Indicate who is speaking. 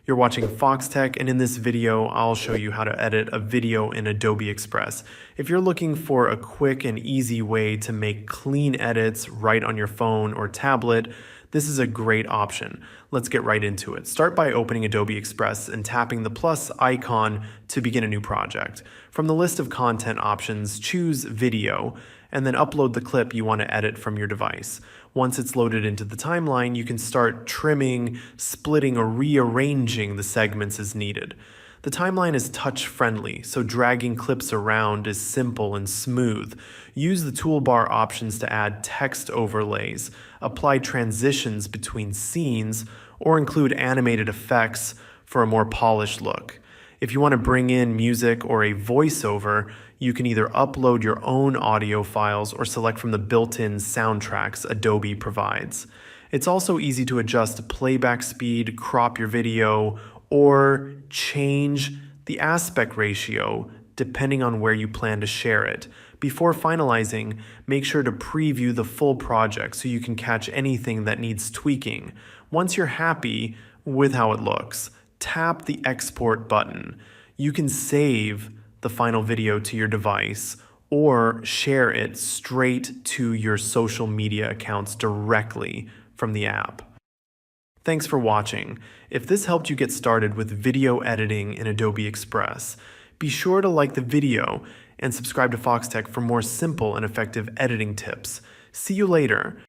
Speaker 1: You're watching Foxtecc, and in this video, I'll show you how to edit a video in Adobe Express. If you're looking for a quick and easy way to make clean edits right on your phone or tablet, this is a great option. Let's get right into it. Start by opening Adobe Express and tapping the plus icon to begin a new project. From the list of content options, choose Video, and then upload the clip you want to edit from your device. Once it's loaded into the timeline, you can start trimming, splitting, or rearranging the segments as needed. The timeline is touch-friendly, so dragging clips around is simple and smooth. Use the toolbar options to add text overlays, apply transitions between scenes, or include animated effects for a more polished look. If you want to bring in music or a voiceover, you can either upload your own audio files or select from the built-in soundtracks Adobe provides. It's also easy to adjust playback speed, crop your video, or change the aspect ratio depending on where you plan to share it. Before finalizing, make sure to preview the full project so you can catch anything that needs tweaking. Once you're happy with how it looks, tap the export button. You can save the final video to your device or share it straight to your social media accounts directly from the app. Thanks for watching. If this helped you get started with video editing in Adobe Express, be sure to like the video and subscribe to Foxtecc for more simple and effective editing tips. See you later.